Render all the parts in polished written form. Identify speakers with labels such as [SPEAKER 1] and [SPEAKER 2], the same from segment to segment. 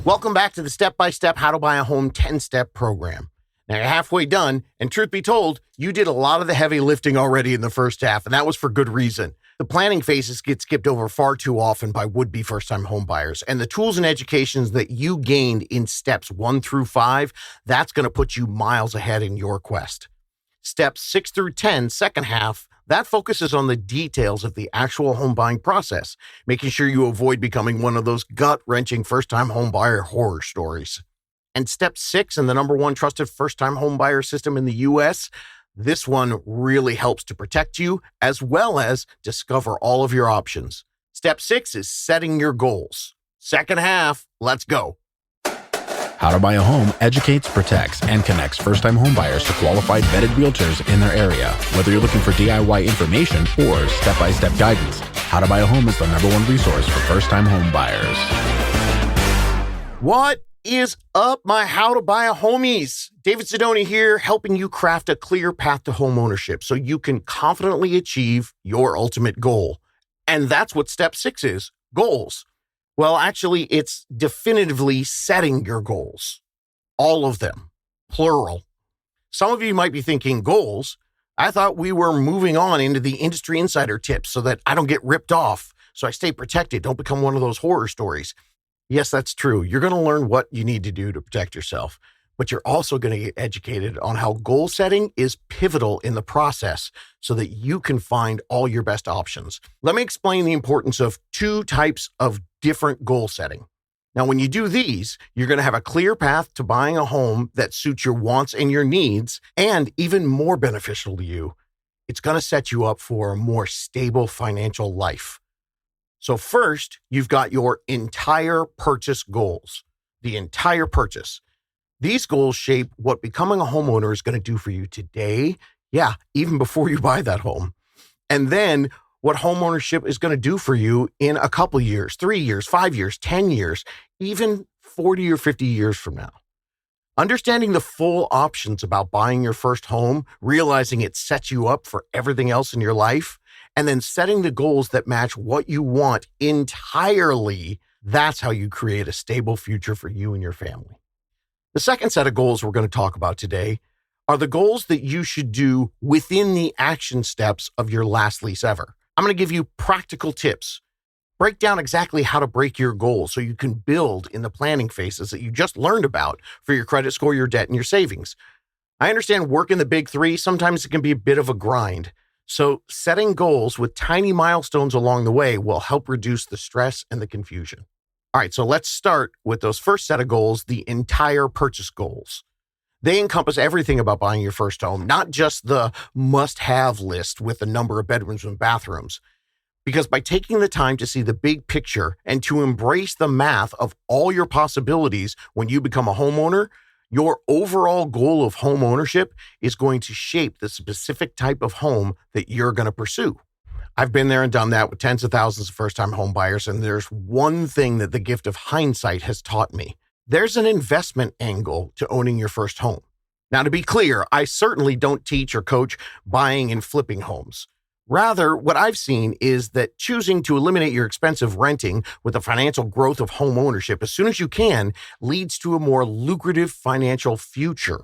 [SPEAKER 1] Welcome back to the Step-by-Step How to Buy a Home 10-Step program. Now, you're halfway done, and truth be told, you did a lot of the heavy lifting already in the first half, and that was for good reason. The planning phases get skipped over far too often by would-be first-time home buyers, and the tools and educations that you gained in steps 1 through 5, that's going to put you miles ahead in your quest. Steps 6 through 10, second half, that focuses on the details of the actual home buying process, making sure you avoid becoming one of those gut-wrenching first-time home buyer horror stories. And step 6 in the number one trusted first-time home buyer system in the U.S., this one really helps to protect you as well as discover all of your options. Step 6 is setting your goals. Second half, let's go.
[SPEAKER 2] How to Buy a Home educates, protects, and connects first-time homebuyers to qualified vetted realtors in their area. Whether you're looking for DIY information or step-by-step guidance, How to Buy a Home is the number one resource for first-time homebuyers.
[SPEAKER 1] What is up, my How to Buy a Homies? David Sidoni here, helping you craft a clear path to home ownership so you can confidently achieve your ultimate goal. And that's what step 6 is, goals. Well, actually, it's definitively setting your goals. All of them, plural. Some of you might be thinking, goals? I thought we were moving on into the industry insider tips so that I don't get ripped off, so I stay protected, don't become one of those horror stories. Yes, that's true. You're going to learn what you need to do to protect yourself, but you're also going to get educated on how goal setting is pivotal in the process so that you can find all your best options. Let me explain the importance of 2 types of different goal setting. Now, when you do these, you're going to have a clear path to buying a home that suits your wants and your needs, and even more beneficial to you, it's going to set you up for a more stable financial life. So first, you've got your entire purchase goals, the entire purchase. These goals shape what becoming a homeowner is going to do for you today, even before you buy that home. And then what homeownership is going to do for you in a couple years, 3 years, 5 years, 10 years, even 40 or 50 years from now. Understanding the full options about buying your first home, realizing it sets you up for everything else in your life, and then setting the goals that match what you want entirely, that's how you create a stable future for you and your family. The second set of goals we're going to talk about today are the goals that you should do within the action steps of your last lease ever. I'm going to give you practical tips. Break down exactly how to break your goals so you can build in the planning phases that you just learned about for your credit score, your debt, and your savings. I understand working the big 3, sometimes it can be a bit of a grind. So setting goals with tiny milestones along the way will help reduce the stress and the confusion. All right, so let's start with those first set of goals, the entire purchase goals. They encompass everything about buying your first home, not just the must-have list with the number of bedrooms and bathrooms. Because by taking the time to see the big picture and to embrace the math of all your possibilities when you become a homeowner, your overall goal of home ownership is going to shape the specific type of home that you're going to pursue. I've been there and done that with tens of thousands of first-time home buyers, and there's one thing that the gift of hindsight has taught me. There's an investment angle to owning your first home. Now, to be clear, I certainly don't teach or coach buying and flipping homes. Rather, what I've seen is that choosing to eliminate your expensive renting with the financial growth of home ownership as soon as you can leads to a more lucrative financial future.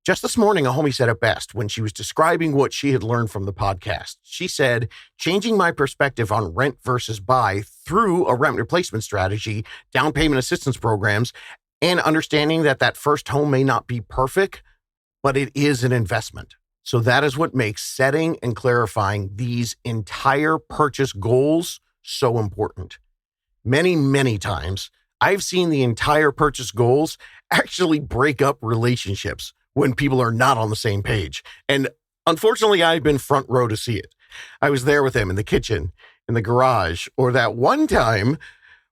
[SPEAKER 1] Just this morning, a homie said it best when she was describing what she had learned from the podcast. She said, changing my perspective on rent versus buy through a rent replacement strategy, down payment assistance programs, and understanding that that first home may not be perfect, but it is an investment. So that is what makes setting and clarifying these entire purchase goals so important. Many, many times, I've seen the entire purchase goals actually break up relationships when people are not on the same page. And unfortunately, I've been front row to see it. I was there with them in the kitchen, in the garage, or that one time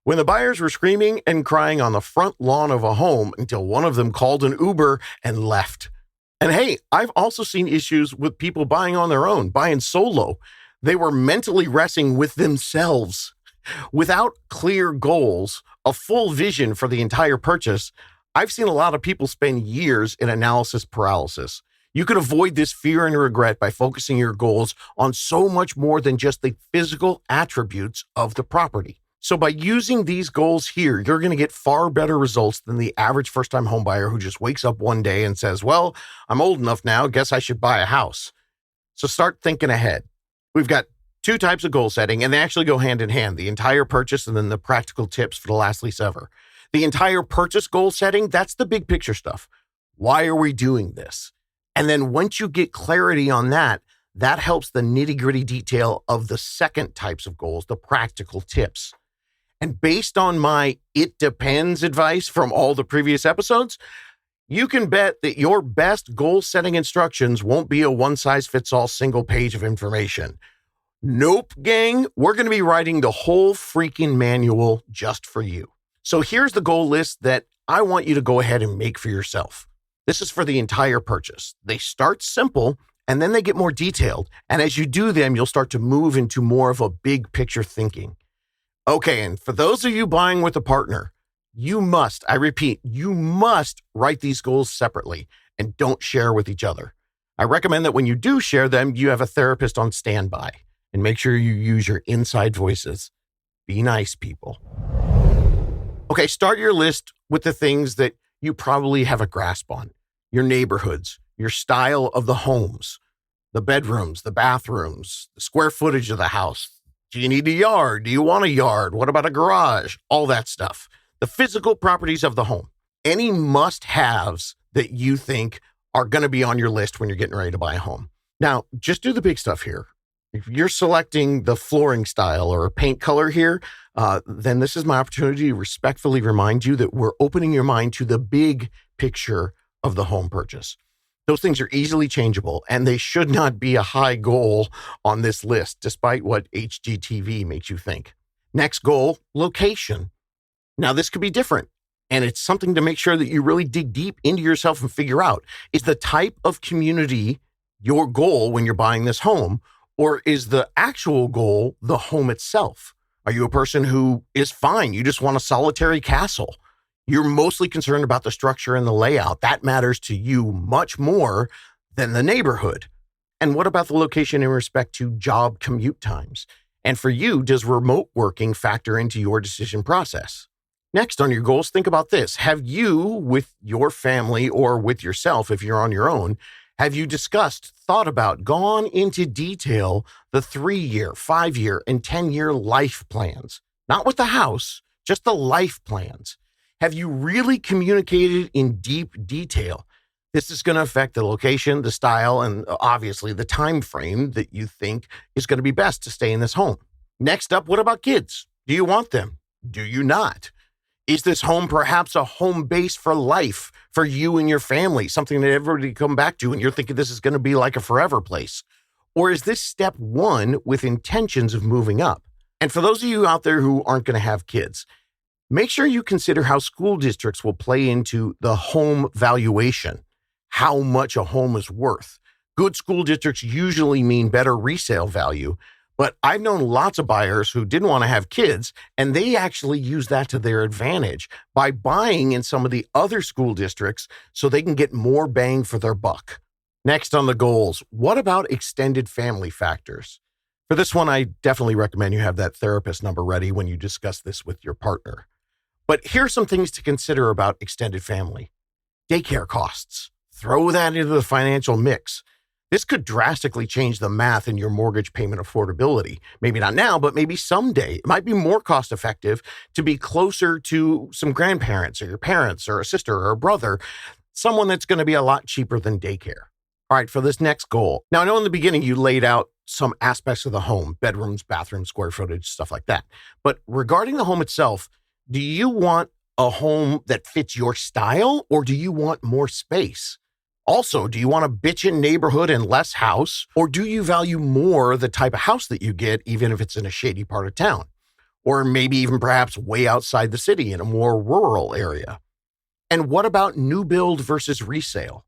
[SPEAKER 1] when the buyers were screaming and crying on the front lawn of a home until one of them called an Uber and left. And hey, I've also seen issues with people buying on their own, buying solo. They were mentally wrestling with themselves. Without clear goals, a full vision for the entire purchase, I've seen a lot of people spend years in analysis paralysis. You can avoid this fear and regret by focusing your goals on so much more than just the physical attributes of the property. So by using these goals here, you're going to get far better results than the average first-time homebuyer who just wakes up one day and says, well, I'm old enough now, guess I should buy a house. So start thinking ahead. We've got two types of goal setting, and they actually go hand in hand, the entire purchase and then the practical tips for the last lease ever. The entire purchase goal setting, that's the big picture stuff. Why are we doing this? And then once you get clarity on that, that helps the nitty-gritty detail of the second types of goals, the practical tips. And based on my it depends advice from all the previous episodes, you can bet that your best goal setting instructions won't be a one-size-fits-all single page of information. Nope, gang, we're going to be writing the whole freaking manual just for you. So here's the goal list that I want you to go ahead and make for yourself. This is for the entire purchase. They start simple and then they get more detailed. And as you do them, you'll start to move into more of a big picture thinking. Okay, and for those of you buying with a partner, you must, I repeat, you must write these goals separately and don't share with each other. I recommend that when you do share them, you have a therapist on standby and make sure you use your inside voices. Be nice, people. Okay, start your list with the things that you probably have a grasp on. Your neighborhoods, your style of the homes, the bedrooms, the bathrooms, the square footage of the house. Do you need a yard? Do you want a yard? What about a garage? All that stuff. The physical properties of the home. Any must-haves that you think are going to be on your list when you're getting ready to buy a home. Now, just do the big stuff here. If you're selecting the flooring style or a paint color here, then this is my opportunity to respectfully remind you that we're opening your mind to the big picture of the home purchase. Those things are easily changeable, and they should not be a high goal on this list, despite what HGTV makes you think. Next goal, location. Now, this could be different, and it's something to make sure that you really dig deep into yourself and figure out, is the type of community your goal when you're buying this home, or is the actual goal the home itself? Are you a person who is fine? You just want a solitary castle. You're mostly concerned about the structure and the layout. That matters to you much more than the neighborhood. And what about the location in respect to job commute times? And for you, does remote working factor into your decision process? Next on your goals, think about this. Have you, with your family or with yourself, if you're on your own, have you discussed, thought about, gone into detail the 3-year, 5-year, and 10-year life plans? Not with the house, just the life plans. Have you really communicated in deep detail? This is going to affect the location, the style, and obviously the time frame that you think is going to be best to stay in this home. Next up, what about kids? Do you want them? Do you not? Is this home perhaps a home base for life for you and your family, something that everybody come back to and you're thinking this is going to be like a forever place? Or is this step one with intentions of moving up? And for those of you out there who aren't going to have kids, make sure you consider how school districts will play into the home valuation, how much a home is worth. Good school districts usually mean better resale value, but I've known lots of buyers who didn't want to have kids, and they actually use that to their advantage by buying in some of the other school districts so they can get more bang for their buck. Next on the goals, what about extended family factors? For this one, I definitely recommend you have that therapist number ready when you discuss this with your partner. But here's some things to consider about extended family. Daycare costs. Throw that into the financial mix. This could drastically change the math in your mortgage payment affordability. Maybe not now, but maybe someday. It might be more cost effective to be closer to some grandparents or your parents or a sister or a brother, someone that's going to be a lot cheaper than daycare. All right, for this next goal. Now, I know in the beginning you laid out some aspects of the home, bedrooms, bathrooms, square footage, stuff like that. But regarding the home itself, do you want a home that fits your style, or do you want more space? Also, do you want a bitchin' neighborhood and less house, or do you value more the type of house that you get, even if it's in a shady part of town? Or maybe even perhaps way outside the city in a more rural area? And what about new build versus resale?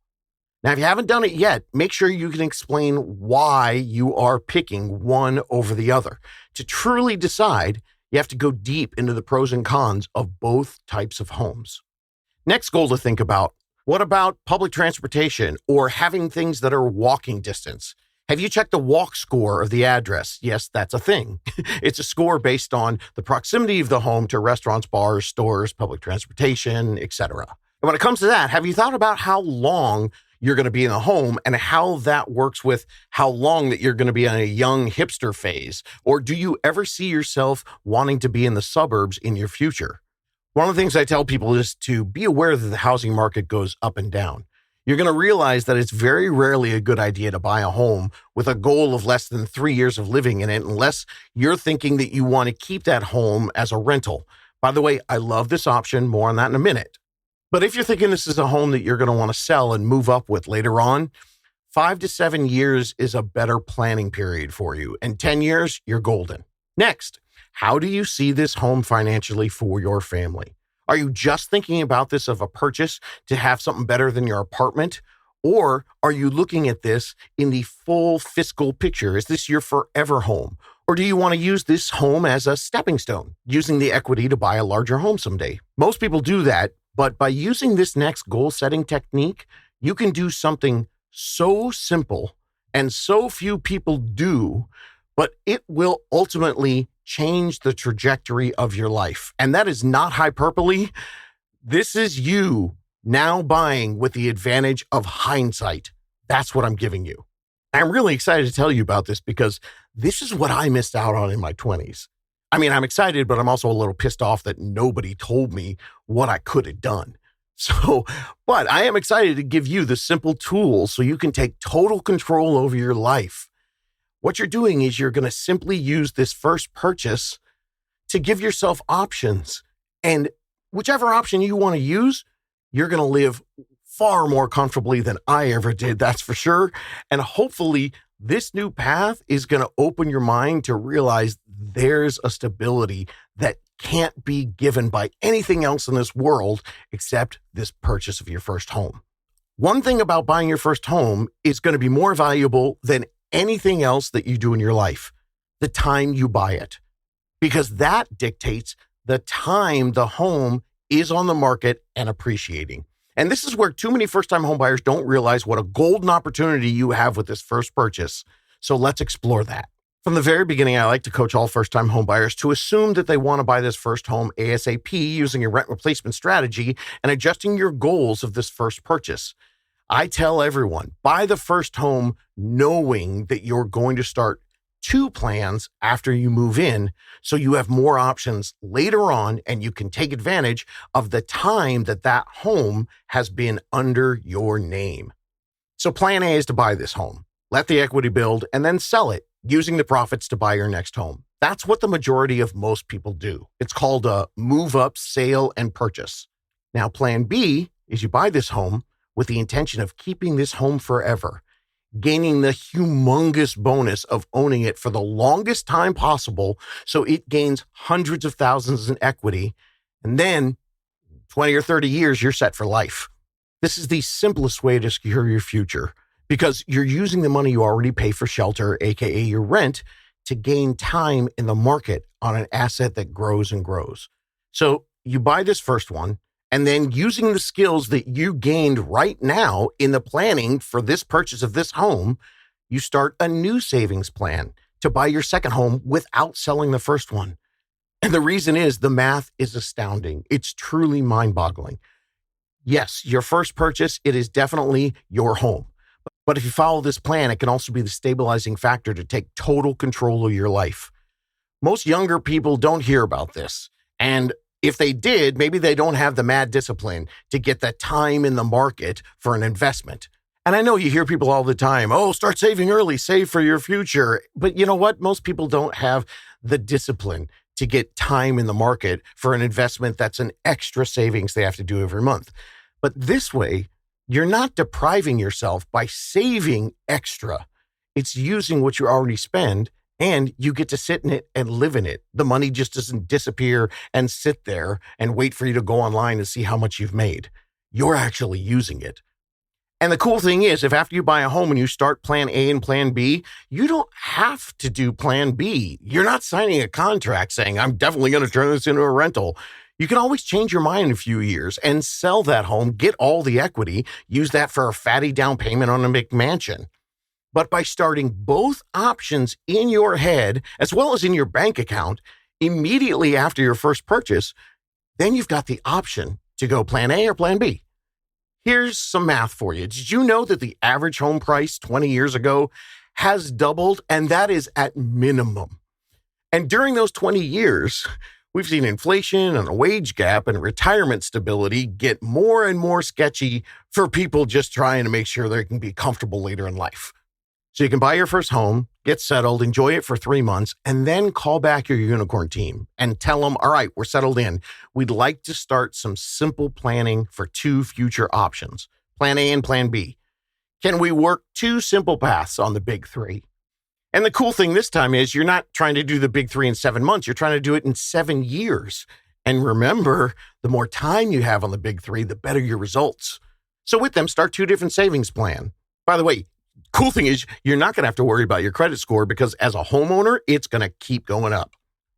[SPEAKER 1] Now, if you haven't done it yet, make sure you can explain why you are picking one over the other. To truly decide, you have to go deep into the pros and cons of both types of homes. Next goal to think about, what about public transportation or having things that are walking distance? Have you checked the walk score of the address? Yes, that's a thing. It's a score based on the proximity of the home to restaurants, bars, stores, public transportation, etc. And when it comes to that, have you thought about how long you're going to be in the home and how that works with how long that you're going to be in a young hipster phase? Or do you ever see yourself wanting to be in the suburbs in your future? One of the things I tell people is to be aware that the housing market goes up and down. You're going to realize that it's very rarely a good idea to buy a home with a goal of less than 3 years of living in it, unless you're thinking that you want to keep that home as a rental. By the way, I love this option. More on that in a minute. But if you're thinking this is a home that you're going to want to sell and move up with later on, 5 to 7 years is a better planning period for you. And 10 years, you're golden. Next, how do you see this home financially for your family? Are you just thinking about this of a purchase to have something better than your apartment? Or are you looking at this in the full fiscal picture? Is this your forever home? Or do you want to use this home as a stepping stone, using the equity to buy a larger home someday? Most people do that, but by using this next goal setting technique, you can do something so simple and so few people do, but it will ultimately change the trajectory of your life. And that is not hyperbole. This is you now buying with the advantage of hindsight. That's what I'm giving you. I'm really excited to tell you about this because this is what I missed out on in my 20s. I mean, I'm excited, but I'm also a little pissed off that nobody told me what I could have done. But I am excited to give you the simple tools so you can take total control over your life. What you're doing is you're going to simply use this first purchase to give yourself options. And whichever option you want to use, you're going to live far more comfortably than I ever did, that's for sure. And hopefully this new path is going to open your mind to realize there's a stability that can't be given by anything else in this world except this purchase of your first home. One thing about buying your first home is going to be more valuable than anything else that you do in your life, the time you buy it, because that dictates the time the home is on the market and appreciating. And this is where too many first-time homebuyers don't realize what a golden opportunity you have with this first purchase. So let's explore that. From the very beginning, I like to coach all first-time homebuyers to assume that they want to buy this first home ASAP using a rent replacement strategy and adjusting your goals of this first purchase. I tell everyone, buy the first home knowing that you're going to start 2 plans after you move in, so you have more options later on and you can take advantage of the time that that home has been under your name. So plan A is to buy this home, let the equity build, and then sell it using the profits to buy your next home. That's what the majority of most people do. It's called a move up, sale, and purchase. Now, plan B is you buy this home with the intention of keeping this home forever, gaining the humongous bonus of owning it for the longest time possible so it gains hundreds of thousands in equity, and then 20 or 30 years, you're set for life. This is the simplest way to secure your future because you're using the money you already pay for shelter, aka your rent, to gain time in the market on an asset that grows and grows. So you buy this first one, and then using the skills that you gained right now in the planning for this purchase of this home, you start a new savings plan to buy your second home without selling the first one. And the reason is the math is astounding. It's truly mind-boggling. Yes, your first purchase, it is definitely your home. But if you follow this plan, it can also be the stabilizing factor to take total control of your life. Most younger people don't hear about this. And if they did, maybe they don't have the mad discipline to get the time in the market for an investment. And I know you hear people all the time, oh, start saving early, save for your future. But you know what? Most people don't have the discipline to get time in the market for an investment that's an extra savings they have to do every month. But this way, you're not depriving yourself by saving extra. It's using what you already spend, and you get to sit in it and live in it. The money just doesn't disappear and sit there and wait for you to go online and see how much you've made. You're actually using it. And the cool thing is, if after you buy a home and you start plan A and plan B, you don't have to do plan B. You're not signing a contract saying, I'm definitely going to turn this into a rental. You can always change your mind in a few years and sell that home, get all the equity, use that for a fatty down payment on a McMansion. But by starting both options in your head, as well as in your bank account, immediately after your first purchase, then you've got the option to go plan A or plan B. Here's some math for you. Did you know that the average home price 20 years ago has doubled? And that is at minimum. And during those 20 years, we've seen inflation and a wage gap and retirement stability get more and more sketchy for people just trying to make sure they can be comfortable later in life. So you can buy your first home, get settled, enjoy it for 3 months, and then call back your unicorn team and tell them, all right, we're settled in. We'd like to start some simple planning for 2 future options, plan A and plan B. Can we work 2 simple paths on the big 3? And the cool thing this time is you're not trying to do the big 3 in 7 months. You're trying to do it in 7 years. And remember, the more time you have on the big 3, the better your results. So with them, start 2 different savings plan. By the way, cool thing is you're not going to have to worry about your credit score because as a homeowner, it's going to keep going up.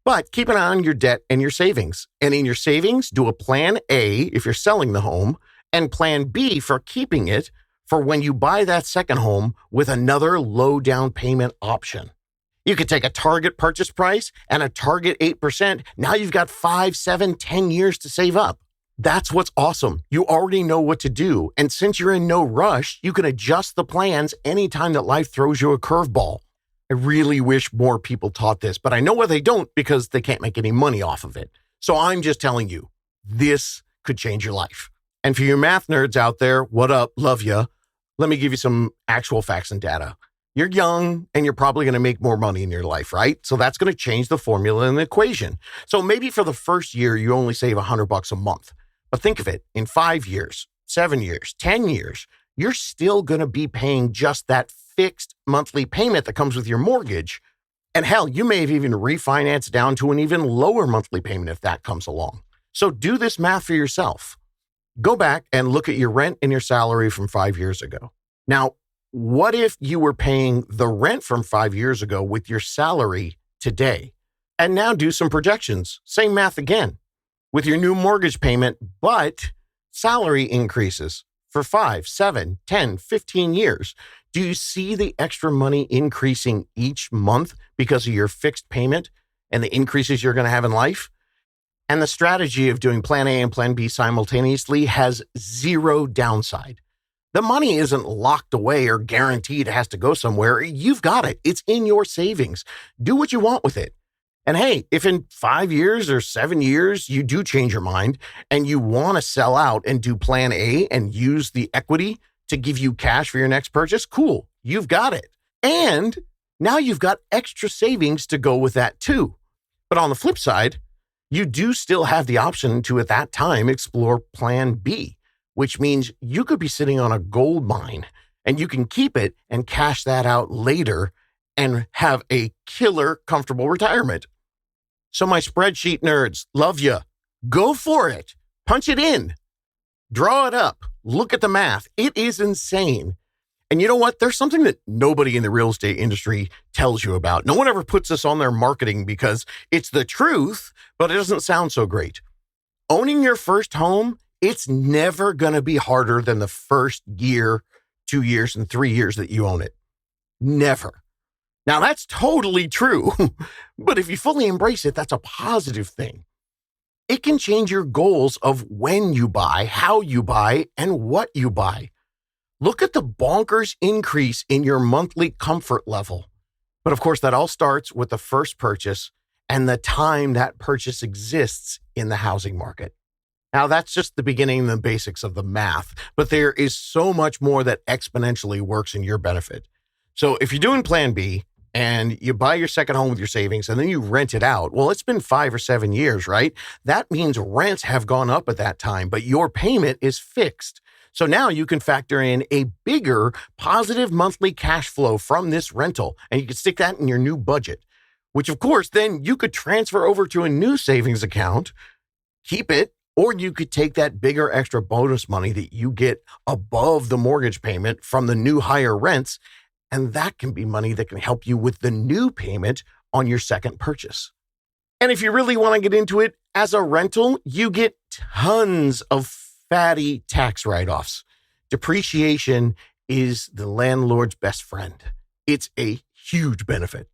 [SPEAKER 1] But keep an eye on your debt and your savings. And in your savings, do a plan A if you're selling the home and plan B for keeping it for when you buy that second home with another low down payment option. You could take a target purchase price and a target 8%. Now you've got 5, 7, 10 years to save up. That's what's awesome. You already know what to do. And since you're in no rush, you can adjust the plans anytime that life throws you a curveball. I really wish more people taught this, but I know why they don't because they can't make any money off of it. So I'm just telling you, this could change your life. And for you math nerds out there, what up? Love ya. Let me give you some actual facts and data. You're young and you're probably going to make more money in your life, right? So that's going to change the formula in the equation. So maybe for the first year, you only save $100 a month. But think of it, in 5 years, 7 years, 10 years, you're still going to be paying just that fixed monthly payment that comes with your mortgage. And hell, you may have even refinanced down to an even lower monthly payment if that comes along. So do this math for yourself. Go back and look at your rent and your salary from 5 years ago. Now, what if you were paying the rent from 5 years ago with your salary today? And now do some projections. Same math again. With your new mortgage payment, but salary increases for 5, 7, 10, 15 years. Do you see the extra money increasing each month because of your fixed payment and the increases you're going to have in life? And the strategy of doing plan A and plan B simultaneously has 0 downside. The money isn't locked away or guaranteed it has to go somewhere. You've got it. It's in your savings. Do what you want with it. And hey, if in 5 years or 7 years you do change your mind and you want to sell out and do plan A and use the equity to give you cash for your next purchase, cool, you've got it. And now you've got extra savings to go with that too. But on the flip side, you do still have the option to, at that time, explore plan B, which means you could be sitting on a gold mine and you can keep it and cash that out later and have a killer, comfortable retirement. So my spreadsheet nerds, love ya. Go for it. Punch it in. Draw it up. Look at the math. It is insane. And you know what? There's something that nobody in the real estate industry tells you about. No one ever puts this on their marketing because it's the truth, but it doesn't sound so great. Owning your first home, it's never going to be harder than the first year, 2 years, and 3 years that you own it. Never. Now, that's totally true, but if you fully embrace it, that's a positive thing. It can change your goals of when you buy, how you buy, and what you buy. Look at the bonkers increase in your monthly comfort level. But of course, that all starts with the first purchase and the time that purchase exists in the housing market. Now, that's just the beginning and the basics of the math, but there is so much more that exponentially works in your benefit. So if you're doing plan B, and you buy your second home with your savings and then you rent it out. Well, it's been 5 or 7 years, right? That means rents have gone up at that time, but your payment is fixed. So now you can factor in a bigger positive monthly cash flow from this rental, and you can stick that in your new budget, which of course, then you could transfer over to a new savings account, keep it, or you could take that bigger extra bonus money that you get above the mortgage payment from the new higher rents. And that can be money that can help you with the new payment on your second purchase. And if you really want to get into it, as a rental, you get tons of fatty tax write-offs. Depreciation is the landlord's best friend. It's a huge benefit.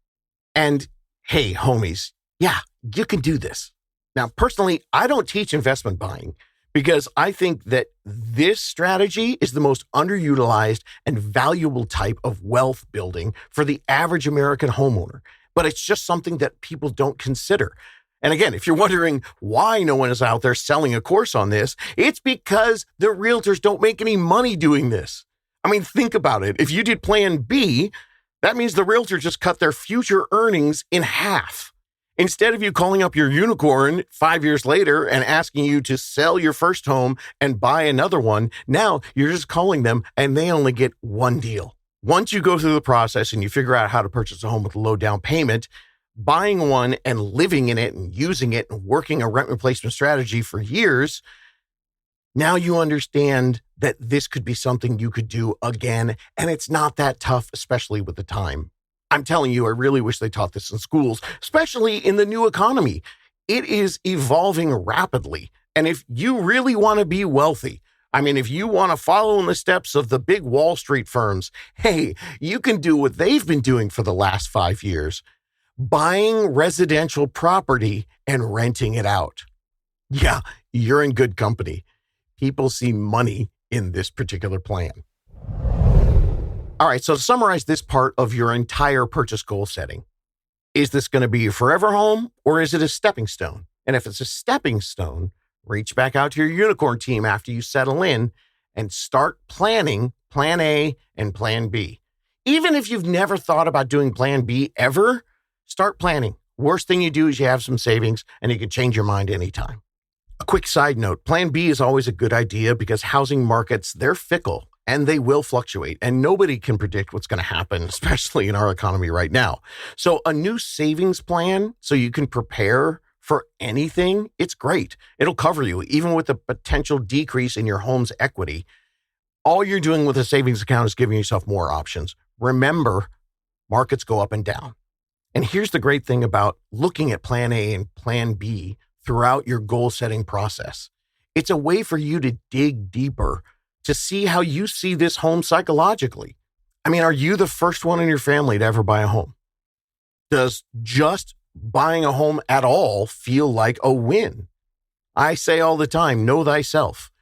[SPEAKER 1] And hey, homies, yeah, you can do this. Now, personally, I don't teach investment buying because I think that this strategy is the most underutilized and valuable type of wealth building for the average American homeowner. But it's just something that people don't consider. And again, if you're wondering why no one is out there selling a course on this, it's because the realtors don't make any money doing this. I mean, think about it. If you did plan B, that means the realtor just cut their future earnings in half. Instead of you calling up your unicorn 5 years later and asking you to sell your first home and buy another one, now you're just calling them and they only get one deal. Once you go through the process and you figure out how to purchase a home with a low down payment, buying one and living in it and using it and working a rent replacement strategy for years, now you understand that this could be something you could do again, and it's not that tough, especially with the time. I'm telling you, I really wish they taught this in schools, especially in the new economy. It is evolving rapidly. And if you really want to be wealthy, I mean, if you want to follow in the steps of the big Wall Street firms, hey, you can do what they've been doing for the last 5 years, buying residential property and renting it out. Yeah, you're in good company. People see money in this particular plan. All right, so to summarize this part of your entire purchase goal setting, is this going to be your forever home or is it a stepping stone? And if it's a stepping stone, reach back out to your unicorn team after you settle in and start planning plan A and plan B. Even if you've never thought about doing plan B ever, start planning. Worst thing you do is you have some savings and you can change your mind anytime. A quick side note, plan B is always a good idea because housing markets, they're fickle and they will fluctuate and nobody can predict what's going to happen, especially in our economy right now. So a new savings plan so you can prepare for anything, it's great. It'll cover you even with a potential decrease in your home's equity. All you're doing with a savings account is giving yourself more options. Remember, markets go up and down. And here's the great thing about looking at plan A and plan B throughout your goal setting process. It's a way for you to dig deeper to see how you see this home psychologically. I mean, are you the first one in your family to ever buy a home? Does just buying a home at all feel like a win? I say all the time, know thyself.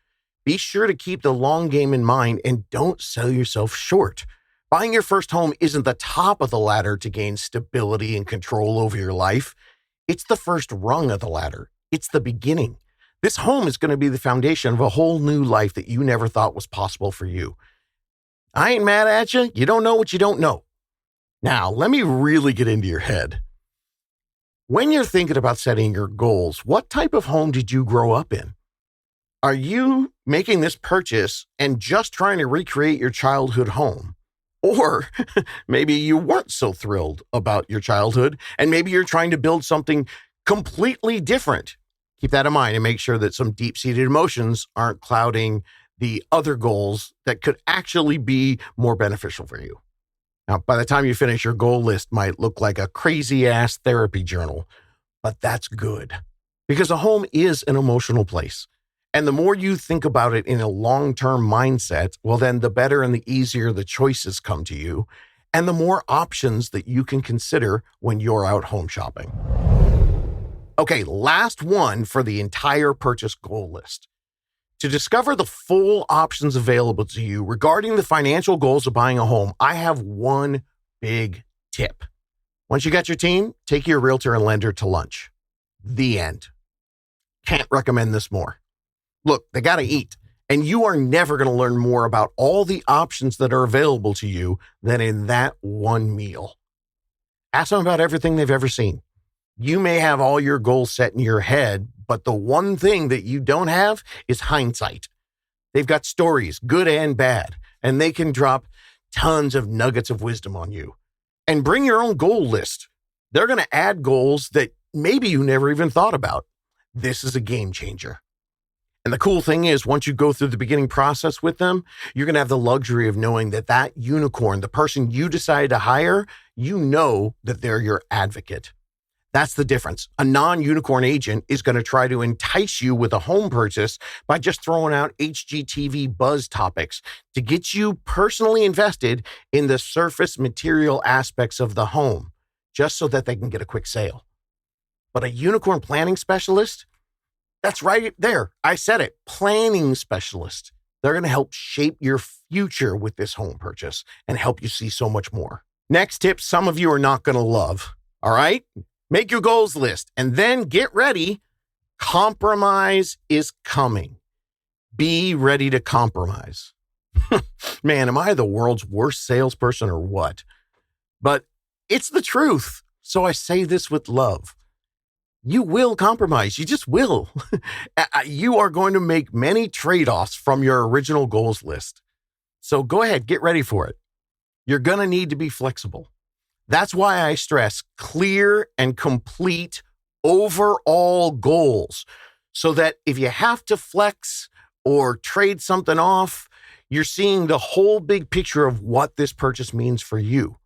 [SPEAKER 1] Be sure to keep the long game in mind and don't sell yourself short. Buying your first home isn't the top of the ladder to gain stability and control over your life. It's the first rung of the ladder. It's the beginning. This home is going to be the foundation of a whole new life that you never thought was possible for you. I ain't mad at you. You don't know what you don't know. Now, let me really get into your head. When you're thinking about setting your goals, what type of home did you grow up in? Are you making this purchase and just trying to recreate your childhood home? Or maybe you weren't so thrilled about your childhood and maybe you're trying to build something completely different. Keep that in mind and make sure that some deep-seated emotions aren't clouding the other goals that could actually be more beneficial for you. Now, by the time you finish, your goal list might look like a crazy-ass therapy journal, but that's good because a home is an emotional place. And the more you think about it in a long-term mindset, well, then the better and the easier the choices come to you and the more options that you can consider when you're out home shopping. Okay, last one for the entire purchase goal list. To discover the full options available to you regarding the financial goals of buying a home, I have one big tip. Once you got your team, take your realtor and lender to lunch. The end. Can't recommend this more. Look, they got to eat, and you are never going to learn more about all the options that are available to you than in that one meal. Ask them about everything they've ever seen. You may have all your goals set in your head, but the one thing that you don't have is hindsight. They've got stories, good and bad, and they can drop tons of nuggets of wisdom on you. And bring your own goal list. They're going to add goals that maybe you never even thought about. This is a game changer. And the cool thing is, once you go through the beginning process with them, you're going to have the luxury of knowing that that unicorn, the person you decided to hire, you know that they're your advocate. That's the difference. A non-unicorn agent is going to try to entice you with a home purchase by just throwing out HGTV buzz topics to get you personally invested in the surface material aspects of the home, just so that they can get a quick sale. But a unicorn planning specialist, that's right there. I said it, planning specialist. They're going to help shape your future with this home purchase and help you see so much more. Next tip, some of you are not going to love, all right? Make your goals list and then get ready. Compromise is coming. Be ready to compromise. Man, am I the world's worst salesperson or what? But it's the truth. So I say this with love. You will compromise. You just will. You are going to make many trade-offs from your original goals list. So go ahead, get ready for it. You're going to need to be flexible. That's why I stress clear and complete overall goals, so that if you have to flex or trade something off, you're seeing the whole big picture of what this purchase means for you.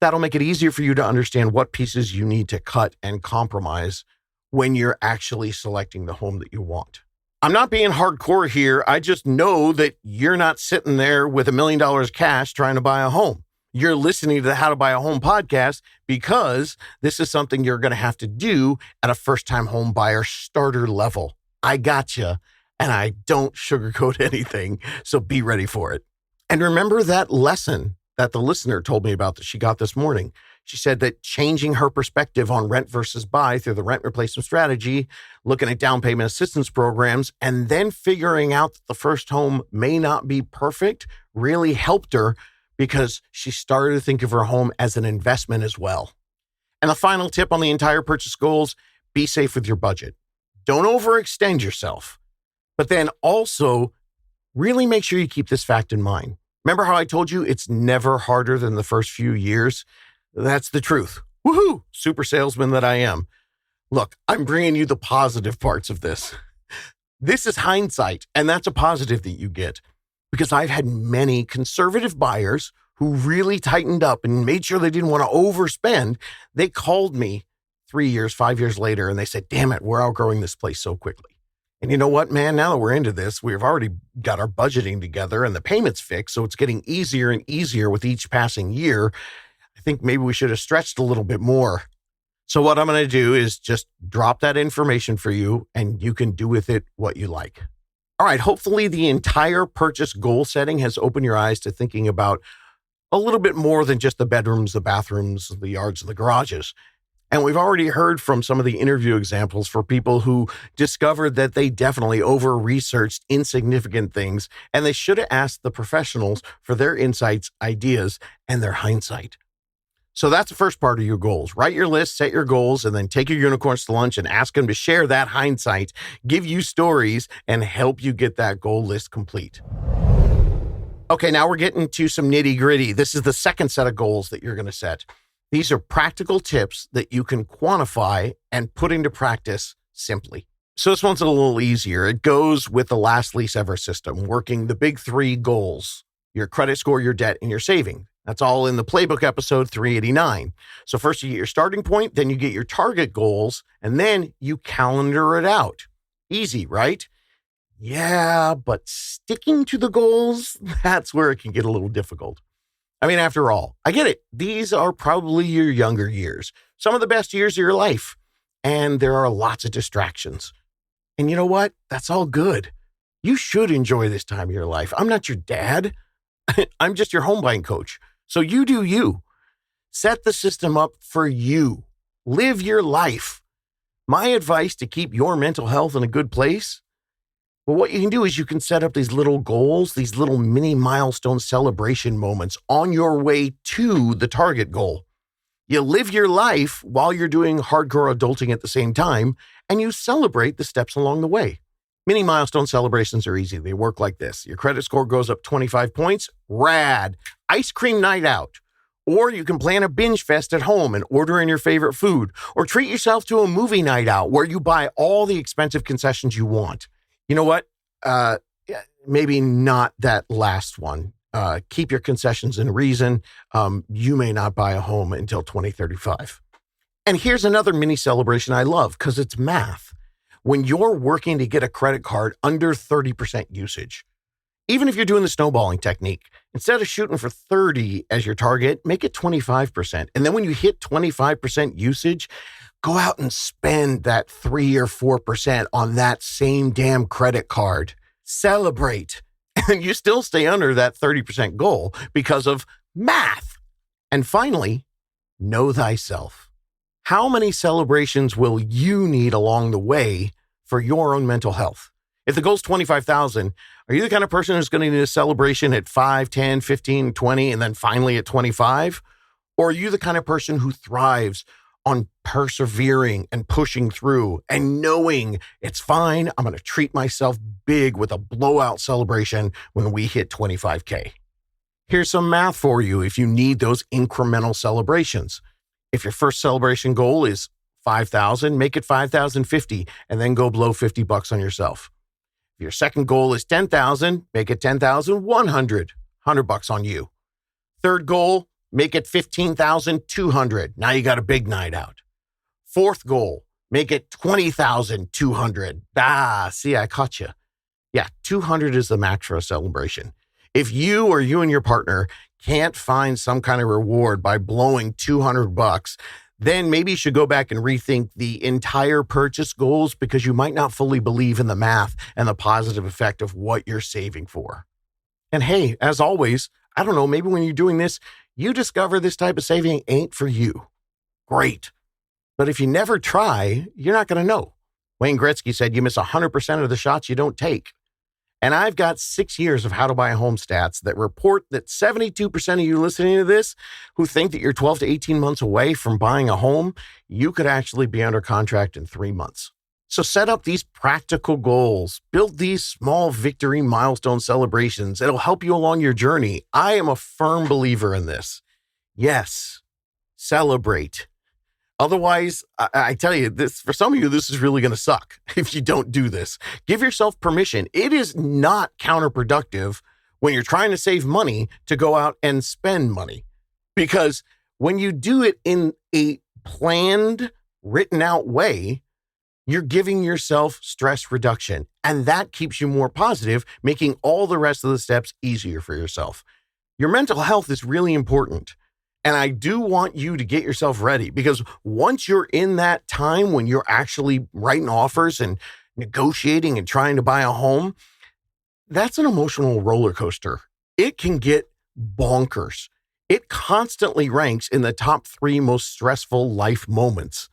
[SPEAKER 1] That'll make it easier for you to understand what pieces you need to cut and compromise when you're actually selecting the home that you want. I'm not being hardcore here. I just know that you're not sitting there with $1 million cash trying to buy a home. You're listening to the How to Buy a Home podcast because this is something you're going to have to do at a first-time home buyer starter level. I gotcha, and I don't sugarcoat anything, so be ready for it. And remember that lesson that the listener told me about that she got this morning. She said that changing her perspective on rent versus buy through the rent replacement strategy, looking at down payment assistance programs, and then figuring out that the first home may not be perfect really helped her, because she started to think of her home as an investment as well. And the final tip on the entire purchase goals, be safe with your budget. Don't overextend yourself, but then also really make sure you keep this fact in mind. Remember how I told you it's never harder than the first few years? That's the truth. Woohoo! Super salesman that I am. Look, I'm bringing you the positive parts of this. This is hindsight, and that's a positive that you get. Because I've had many conservative buyers who really tightened up and made sure they didn't want to overspend. They called me 3 years, 5 years later, and they said, damn it, we're outgrowing this place so quickly. And you know what, man? Now that we're into this, we've already got our budgeting together and the payments fixed, so it's getting easier and easier with each passing year. I think maybe we should have stretched a little bit more. So what I'm going to do is just drop that information for you, and you can do with it what you like. All right, hopefully the entire purchase goal setting has opened your eyes to thinking about a little bit more than just the bedrooms, the bathrooms, the yards, the garages. And we've already heard from some of the interview examples for people who discovered that they definitely over-researched insignificant things, and they should have asked the professionals for their insights, ideas, and their hindsight. So that's the first part of your goals. Write your list, set your goals, and then take your unicorns to lunch and ask them to share that hindsight, give you stories, and help you get that goal list complete. Okay, now we're getting to some nitty gritty. This is the second set of goals that you're going to set. These are practical tips that you can quantify and put into practice simply. So this one's a little easier. It goes with the last lease ever system, working the big three goals: your credit score, your debt, and your saving. That's all in the playbook episode 389. So first you get your starting point, then you get your target goals, and then you calendar it out. Easy, right? Yeah, but sticking to the goals, that's where it can get a little difficult. I mean, after all, I get it. These are probably your younger years, some of the best years of your life, and there are lots of distractions. And you know what? That's all good. You should enjoy this time of your life. I'm not your dad. I'm just your home buying coach. So you do you. Set the system up for you. Live your life. My advice to keep your mental health in a good place, well, what you can do is you can set up these little goals, these little mini milestone celebration moments on your way to the target goal. You live your life while you're doing hardcore adulting at the same time, and you celebrate the steps along the way. Mini milestone celebrations are easy. They work like this. Your credit score goes up 25 points. Rad. Ice cream night out. Or you can plan a binge fest at home and order in your favorite food. Or treat yourself to a movie night out where you buy all the expensive concessions you want. You know what? Maybe not that last one. Keep your concessions in reason. You may not buy a home until 2035. And here's another mini celebration I love because it's math. When you're working to get a credit card under 30% usage, even if you're doing the snowballing technique, instead of shooting for 30 as your target, make it 25%. And then when you hit 25% usage, go out and spend that 3 or 4% on that same damn credit card. Celebrate. And you still stay under that 30% goal because of math. And finally, know thyself. How many celebrations will you need along the way for your own mental health? If the goal's 25,000, are you the kind of person who's going to need a celebration at 5, 10, 15, 20, and then finally at 25? Or are you the kind of person who thrives on persevering and pushing through and knowing it's fine, I'm going to treat myself big with a blowout celebration when we hit 25K? Here's some math for you if you need those incremental celebrations. If your first celebration goal is 5,000, make it 5,050 and then go blow $50 on yourself. If your second goal is 10,000, make it 10,100, $100 on you. Third goal, make it 15,200. Now you got a big night out. Fourth goal, make it 20,200. See, I caught you. Yeah, 200 is the max for a celebration. If you or you and your partner can't find some kind of reward by blowing $200, then maybe you should go back and rethink the entire purchase goals because you might not fully believe in the math and the positive effect of what you're saving for. And hey, as always, I don't know, maybe when you're doing this, you discover this type of saving ain't for you. Great. But if you never try, you're not going to know. Wayne Gretzky said you miss 100% of the shots you don't take. And I've got 6 years of how to buy a home stats that report that 72% of you listening to this who think that you're 12 to 18 months away from buying a home, you could actually be under contract in 3 months. So set up these practical goals, build these small victory milestone celebrations. It'll help you along your journey. I am a firm believer in this. Yes, celebrate. Otherwise, I tell you, this for some of you, this is really going to suck if you don't do this. Give yourself permission. It is not counterproductive when you're trying to save money to go out and spend money. Because when you do it in a planned, written out way, you're giving yourself stress reduction. And that keeps you more positive, making all the rest of the steps easier for yourself. Your mental health is really important. And I do want you to get yourself ready because once you're in that time when you're actually writing offers and negotiating and trying to buy a home, that's an emotional roller coaster. It can get bonkers. It constantly ranks in the top 3 most stressful life moments.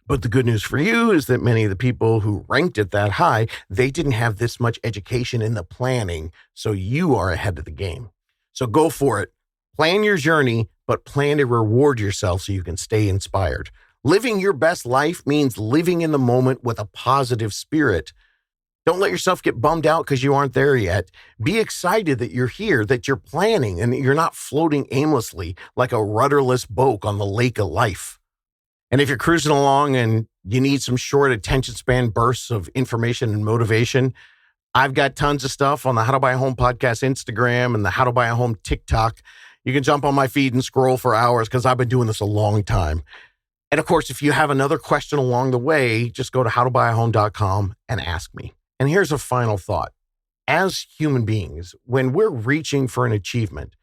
[SPEAKER 1] But the good news for you is that many of the people who ranked it that high, they didn't have this much education in the planning, so you are ahead of the game. So go for it. Plan your journey, but plan to reward yourself so you can stay inspired. Living your best life means living in the moment with a positive spirit. Don't let yourself get bummed out because you aren't there yet. Be excited that you're here, that you're planning, and that you're not floating aimlessly like a rudderless boat on the lake of life. And if you're cruising along and you need some short attention span bursts of information and motivation, I've got tons of stuff on the How to Buy a Home podcast Instagram and the How to Buy a Home TikTok. You can jump on my feed and scroll for hours because I've been doing this a long time. And of course, if you have another question along the way, just go to howtobuyahome.com and ask me. And here's a final thought. As human beings, when we're reaching for an achievement,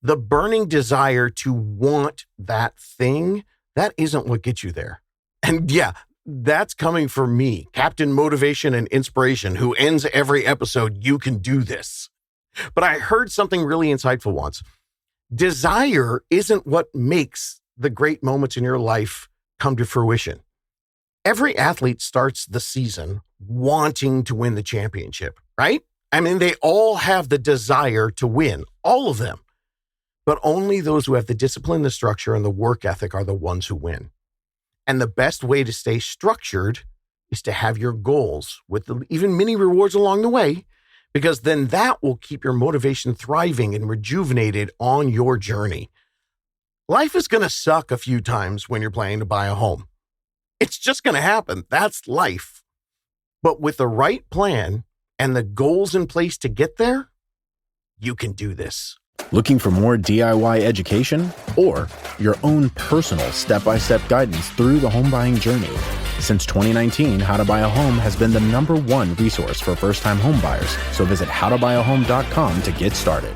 [SPEAKER 1] the burning desire to want that thing, that isn't what gets you there. And yeah, that's coming from me, Captain Motivation and Inspiration, who ends every episode, you can do this. But I heard something really insightful once. Desire isn't what makes the great moments in your life come to fruition. Every athlete starts the season wanting to win the championship, right? I mean, they all have the desire to win, all of them. But only those who have the discipline, the structure, and the work ethic are the ones who win. And the best way to stay structured is to have your goals with even mini rewards along the way, because then that will keep your motivation thriving and rejuvenated on your journey. Life is going to suck a few times when you're planning to buy a home. It's just going to happen. That's life. But with the right plan and the goals in place to get there, you can do this.
[SPEAKER 2] Looking for more DIY education or your own personal step-by-step guidance through the home buying journey? Since 2019, How to Buy a Home has been the #1 resource for first-time home buyers. So visit howtobuyaHome.com to get started.